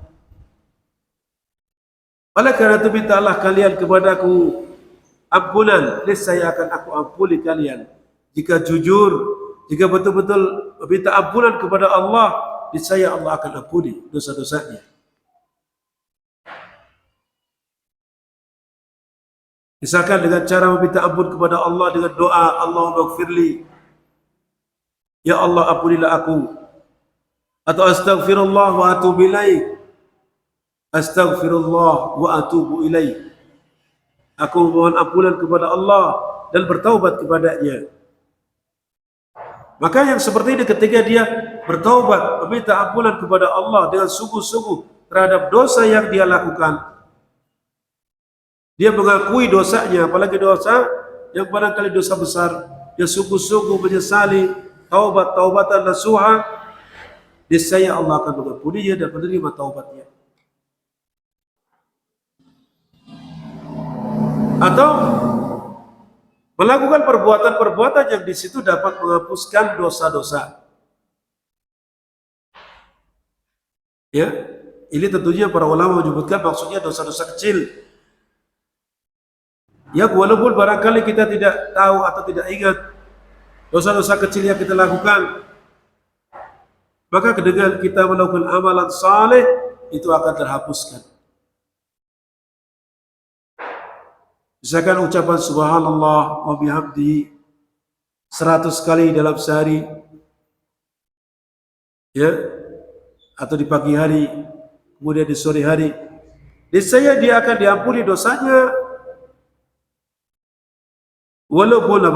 Oleh karena itu mintalah kalian kepadaku ampunan, niscaya akan aku ampuni kalian. Jika jujur, jika betul-betul minta ampunan kepada Allah, niscaya Allah akan ampuni dosa-dosanya. Misalkan dengan cara meminta ampun kepada Allah dengan doa, Allahumma ighfirli, ya Allah ampunilah aku, atau astaghfirullah wa atubu ilaih, astaghfirullah wa atubu ilaih, aku mohon ampunan kepada Allah dan bertaubat kepadanya. Maka yang seperti ini ketika dia bertaubat, meminta ampunan kepada Allah dengan sungguh-sungguh terhadap dosa yang dia lakukan, dia mengakui dosanya, apalagi dosa yang barangkali dosa besar, dia sungguh-sungguh menyesali, taubatan nasuha, niscaya Allah akan mengampuninya dan menerima taubatnya. Atau melakukan perbuatan-perbuatan yang di situ dapat menghapuskan dosa-dosa. Ya, ini tentunya para ulama menyebutkan maksudnya dosa-dosa kecil. Ya, walaupun barangkali kita tidak tahu atau tidak ingat dosa-dosa kecil yang kita lakukan, maka dengan kita melakukan amalan saleh itu akan terhapuskan. Misalkan ucapan subhanallah wa bihamdihi 100 kali dalam sehari, ya, atau di pagi hari, kemudian di sore hari, niscaya dia akan diampuni dosanya, walaupun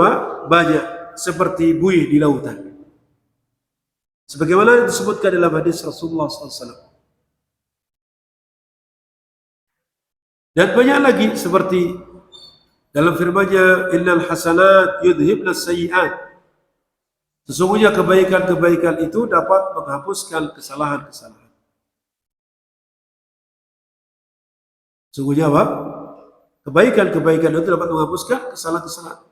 banyak, seperti buih di lautan. Sebagaimana disebutkan dalam hadis Rasulullah SAW. Dan banyak lagi seperti dalam firman-Nya, innal hasanat yudhibna sayyi'at. Sesungguhnya kebaikan-kebaikan itu dapat menghapuskan kesalahan-kesalahan. Sesungguhnya apa? Kebaikan-kebaikan itu dapat menghapuskan kesalahan-kesalahan.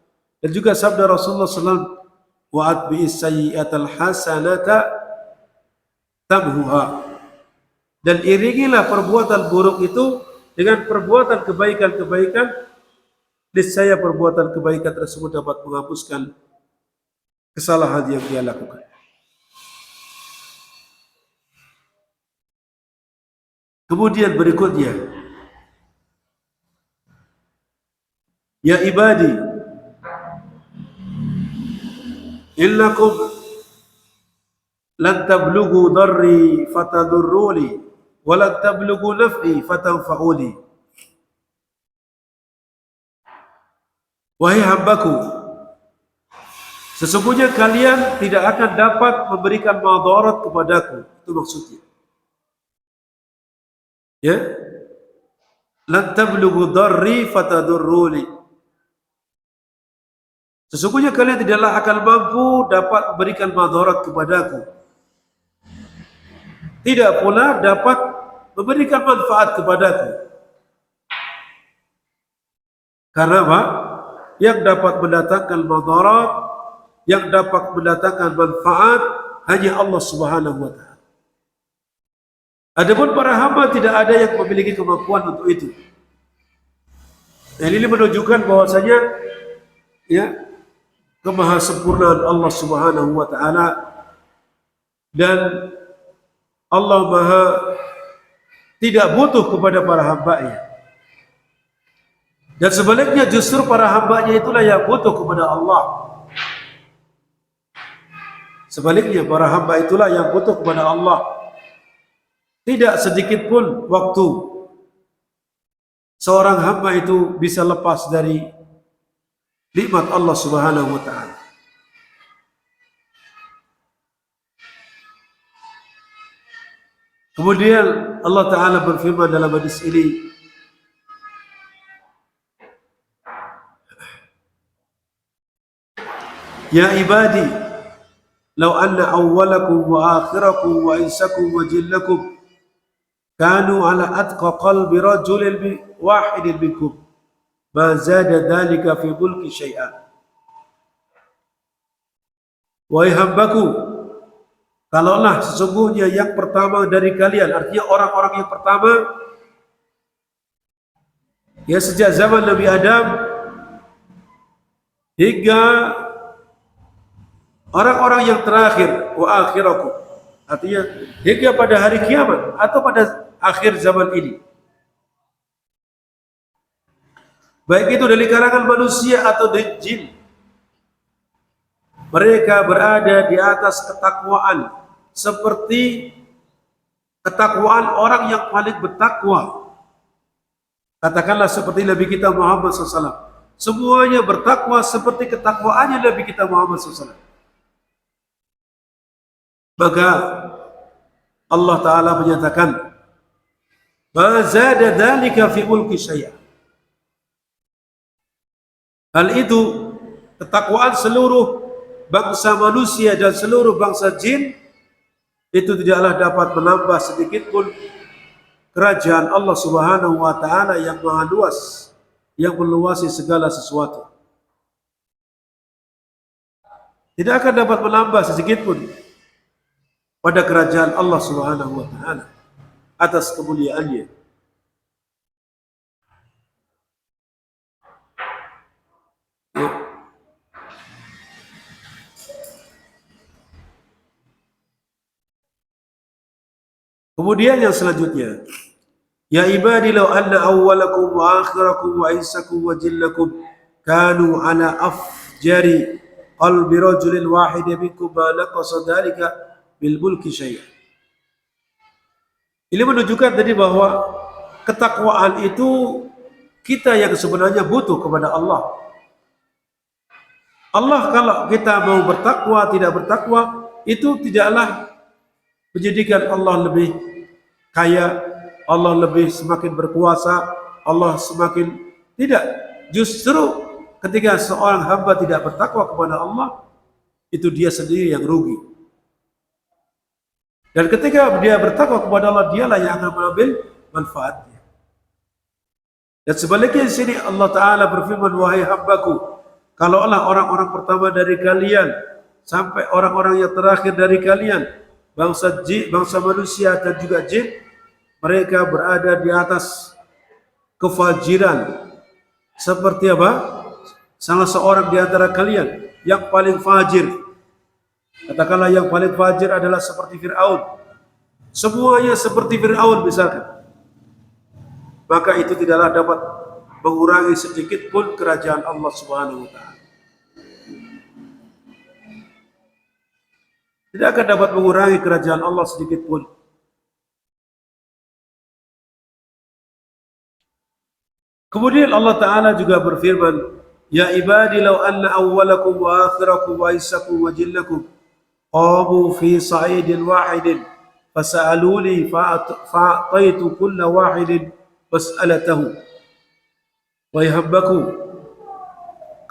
Dan juga sabda Rasulullah SAW, wa atbi'is sayyi'atal hasanata tamhuha. Dan iringilah perbuatan buruk itu dengan perbuatan kebaikan-kebaikan, niscaya perbuatan kebaikan tersebut dapat menghapuskan kesalahan yang dia lakukan. Kemudian berikutnya, ya ibadi, innakum lan tablughu darri fatadurruni wa lan tablughu naf'i fatanfa'uni. Wahai hambaku, sesungguhnya kalian tidak akan dapat memberikan madarat kepadaku. Itu maksudnya. Ya, lan tablughu darri fatadurruni. Sesungguhnya kalian tidaklah akan mampu dapat memberikan madarat kepadaku, tidak pula dapat memberikan manfaat kepadaku. Karena apa? Yang dapat mendatangkan madarat, yang dapat mendatangkan manfaat hanya Allah Subhanahu wa taala. Adapun para hamba tidak ada yang memiliki kemampuan untuk itu. Dan ini menunjukkan bahwasanya, ya, kemahasempurnaan Allah Subhanahu wa taala, dan Allah Maha tidak butuh kepada para hambanya. Dan sebaliknya justru para hambanya itulah yang butuh kepada Allah. Sebaliknya para hamba itulah yang butuh kepada Allah. Tidak sedikit pun waktu seorang hamba itu bisa lepas dari nikmat Allah Subhanahu wa taala. Kemudian Allah Ta'ala berfirman dalam hadis ini, Ya ibadi, law anna awwalakum wa akhirakum wa insakum wa jinnakum kanu ala atqa qalbi rajulin wahidin minkum ma zada dhalika fi mulki syai'an. Wahai hambaku, kalaulah sesungguhnya yang pertama dari kalian, artinya orang-orang yang pertama, ya sejak zaman Nabi Adam hingga orang-orang yang terakhir, wa akhirakum, artinya hingga pada hari kiamat atau pada akhir zaman ini, baik itu dari kalangan manusia atau dari jin, mereka berada di atas ketakwaan seperti ketakwaan orang yang paling bertakwa. Katakanlah seperti Nabi kita Muhammad SAW. Semuanya bertakwa seperti ketakwaannya Nabi kita Muhammad SAW. Maka Allah Ta'ala menyatakan, ma zada dzalika fi mulki syai'an. Hal itu, ketakwaan seluruh bangsa manusia dan seluruh bangsa jin, itu tidaklah dapat menambah sedikit pun kerajaan Allah Subhanahu wa taala yang maha luas, yang meluasi segala sesuatu. Tidak akan dapat menambah sedikit pun pada kerajaan Allah Subhanahu wa taala atas kemuliaannya. Kemudian yang selanjutnya, ya ibadi law anna awwalakum wa akhirakum wa insakum wa jinnakum kanu ala afjari qalbi rajulin wahid minkum ma naqasa dhalika bil mulki syai'an. Ini menunjukkan tadi bahwa ketakwaan itu kita yang sebenarnya butuh kepada Allah. Allah kalau kita mau bertakwa, tidak bertakwa, itu tidaklah menjadikan Allah lebih kaya, Allah lebih semakin berkuasa, Allah semakin tidak. Justru ketika seorang hamba tidak bertakwa kepada Allah, itu dia sendiri yang rugi. Dan ketika dia bertakwa kepada Allah, dialah yang akan mengambil manfaatnya. Dan sebaliknya di sini Allah Ta'ala berfirman, wahai hambaku, kalaulah orang-orang pertama dari kalian sampai orang-orang yang terakhir dari kalian, bangsa jin, bangsa manusia dan juga jin, mereka berada di atas kefajiran. Seperti apa? Salah seorang di antara kalian yang paling fajir, katakanlah yang paling fajir adalah seperti Fir'aun, semuanya seperti Fir'aun misalkan, maka itu tidaklah dapat mengurangi sedikit pun kerajaan Allah Subhanahu wa taala. Tidak akan dapat mengurangi kerajaan Allah sedikit pun. Kemudian Allah Ta'ala juga berfirman, ya ibadi law anna awwalakum wa akhirakum wa insakum wa jinnakum qamu fi sa'idin wahidin fasa'aluni fa'ataitu kulla wahidin mas'alatahu. Wahai hambaku,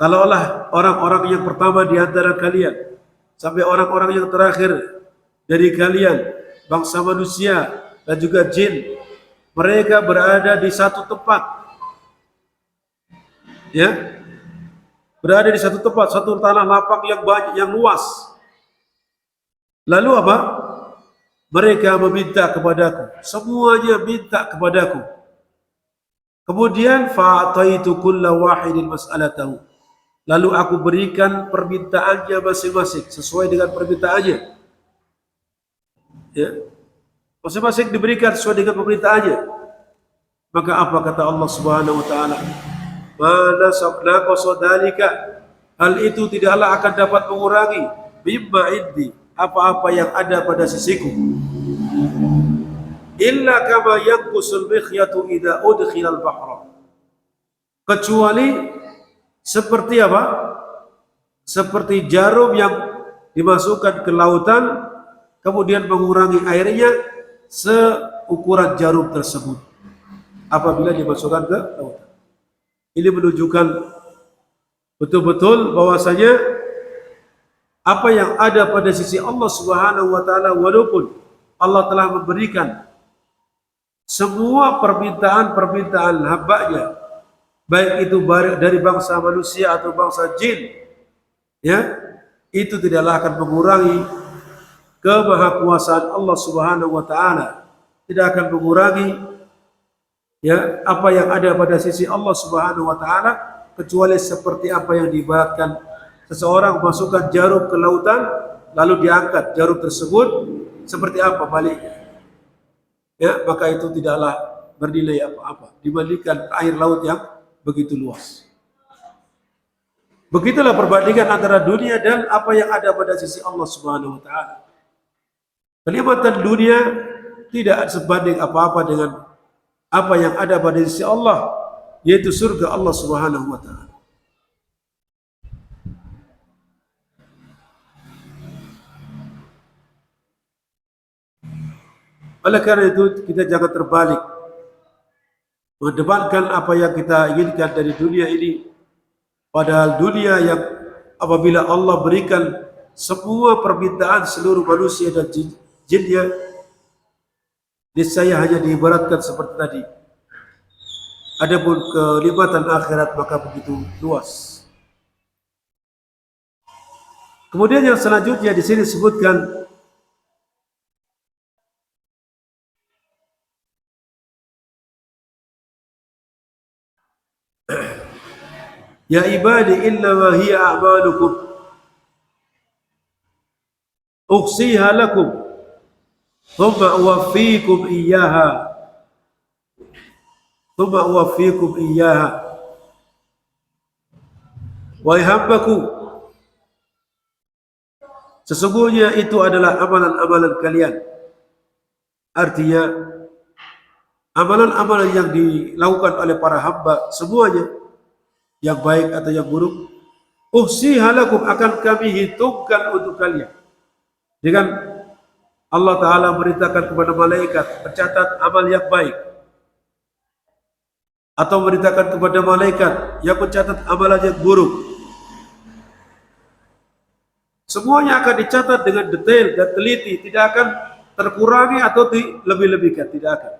kalaulah orang-orang yang pertama di antara kalian sampai orang-orang yang terakhir dari kalian, bangsa manusia dan juga jin, mereka berada di satu tempat, ya, berada di satu tempat, satu tanah lapang yang banyak, yang luas. Lalu apa? Mereka meminta kepadaku, semuanya minta kepadaku. Kemudian fa'ataitu kulla wahidin mas'alatahu, lalu aku berikan permintaannya masing-masing sesuai dengan permintaannya. Ya. Masing-masing diberikan sesuai dengan pemerintahnya. Maka apa kata Allah Subhanahu wa taala? Mana naqasa dzalika, hal itu tidaklah akan dapat mengurangi mimma indi, apa-apa yang ada pada sisiku, illa kama yanqusul mikhyatu idza udkhila al-bahra, kecuali seperti apa? Seperti jarum yang dimasukkan ke lautan kemudian mengurangi airnya seukuran jarum tersebut apabila dimasukkan ke lautan. Ini menunjukkan betul-betul bahwasanya apa yang ada pada sisi Allah Subhanahu wa taala, walaupun Allah telah memberikan semua permintaan-permintaan hamba-Nya, baik itu dari bangsa manusia atau bangsa jin, ya, itu tidaklah akan mengurangi kemahakuasaan Allah Subhanahu wa taala, tidak akan mengurangi ya apa yang ada pada sisi Allah Subhanahu wa taala, kecuali seperti apa yang diibaratkan seseorang masukkan jarum ke lautan lalu diangkat jarum tersebut seperti apa baliknya, ya, maka itu tidaklah bernilai apa-apa dibandingkan air laut yang begitu luas. Begitulah perbandingan antara dunia dan apa yang ada pada sisi Allah Subhanahu wa taala. Kenikmatan dunia tidak sebanding apa-apa dengan apa yang ada pada sisi Allah, yaitu surga Allah Subhanahu wa taala. Oleh karena itu kita jangan terbalik mengedepankan apa yang kita inginkan dari dunia ini, padahal dunia yang apabila Allah berikan semua permintaan seluruh manusia dan jinnya, niscaya hanya diibaratkan seperti tadi. Adapun kenikmatan akhirat maka begitu luas. Kemudian yang selanjutnya di sini disebutkan ya ibadi innama hiya a'malukum ukhsiha lakum thumma uwaffikum iyyaha wahai hambaku, sesungguhnya itu adalah amalan-amalan kalian. Artinya amalan-amalan yang dilakukan oleh para hamba semuanya, yang baik atau yang buruk, uhsiha lakum, akan kami hitungkan untuk kalian. Dengan Allah Ta'ala merintahkan kepada malaikat mencatat amal yang baik, atau merintahkan kepada malaikat yang mencatat amalan yang buruk, semuanya akan dicatat dengan detail dan teliti, tidak akan terkurangi atau dilebih-lebihkan, tidak akan.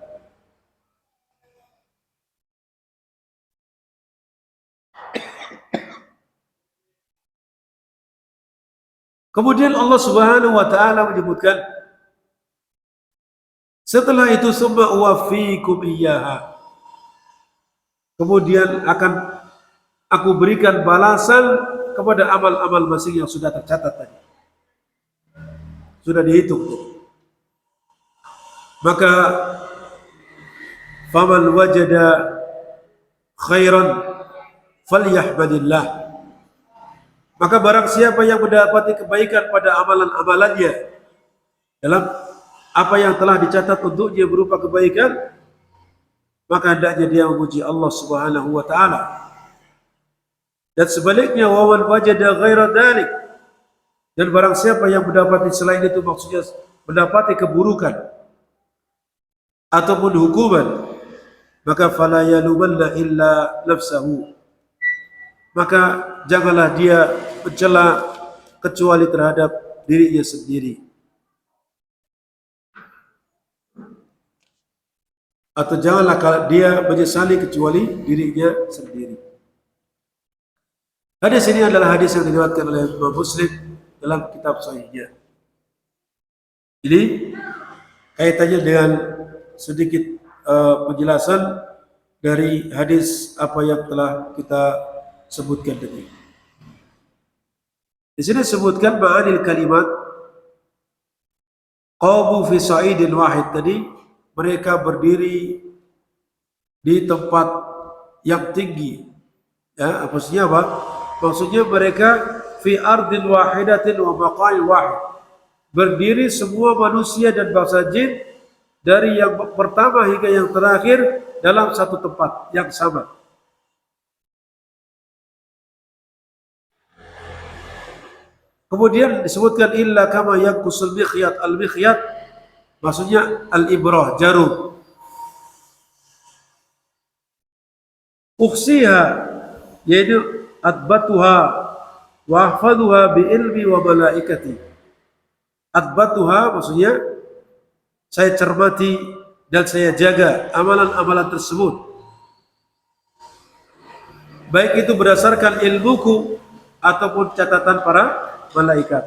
Kemudian Allah Subhanahu wa taala menyebutkan setelah itu summa uwaffikum iyyaha, kemudian akan aku berikan balasan kepada amal-amal masing yang sudah tercatat tadi, sudah dihitung. Maka faman wajada khairan falyahmadillah, maka barang siapa yang mendapati kebaikan pada amalan-amalannya, dalam apa yang telah dicatat untuknya berupa kebaikan, maka hendaknya dia memuji Allah Subhanahu wa taala. Dan sebaliknya, wa man wajada ghaira dzalik, dan barang siapa yang mendapati selain itu, maksudnya mendapati keburukan ataupun hukuman, maka fala yalumanna illa nafsahu, maka janganlah dia mencela kecuali terhadap dirinya sendiri, atau janganlah dia menyesali kecuali dirinya sendiri. Hadis ini adalah hadis yang diriwayatkan oleh Imam Muslim dalam kitab Sahihnya. Ini kaitannya dengan sedikit penjelasan dari hadis apa yang telah kita sebutkan tadi. Di sini disebutkan ma'anil kalimat Qamu fi sa'idin wahid, tadi mereka berdiri di tempat yang tinggi. Ya, maksudnya apa? Maksudnya mereka fi ardin wahidatin wa maqain wahid. Berdiri semua manusia dan bangsa jin dari yang pertama hingga yang terakhir dalam satu tempat yang sama. Kemudian disebutkan illa kama yanqusul mikhyat. Al-mikhyat maksudnya al-ibrah, jarum. Ukhsiha, yaitu adbatuha wa ahfaduha bi ilmi wa malaikati. Adbatuha maksudnya saya cermati dan saya jaga amalan-amalan tersebut, baik itu berdasarkan ilmuku ataupun catatan para malaikat.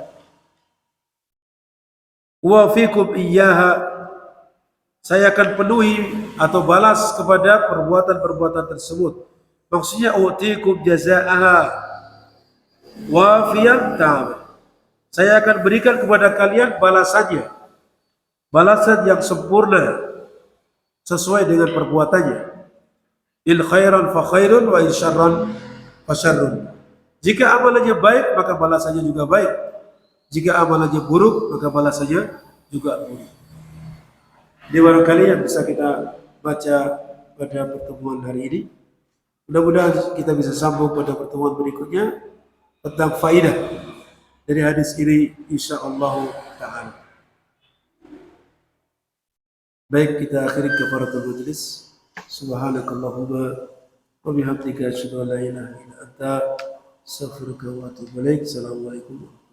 Wa fikum iyyaha, saya akan penuhi atau balas kepada perbuatan-perbuatan tersebut. Maksudnya utikum jazaaha wafiyan tam, saya akan berikan kepada kalian balasannya, balasan yang sempurna sesuai dengan perbuatannya. Il khairan fa khairun wa in syarran fa syarrun. Jika amalannya baik maka balasannya juga baik. Jika amalannya buruk maka balasannya juga buruk. Ini barangkali yang bisa kita baca pada pertemuan hari ini. Mudah-mudahan kita bisa sambung pada pertemuan berikutnya tentang faidah dari hadis ini insyaallah ta'ala. Baik, kita akhiri kafaratul majlis. Subhanakallahumma wa bihamdika asyhadu an la ilaha illa anta astaghfiruka wa atubu ilaik. Assalamualaikum.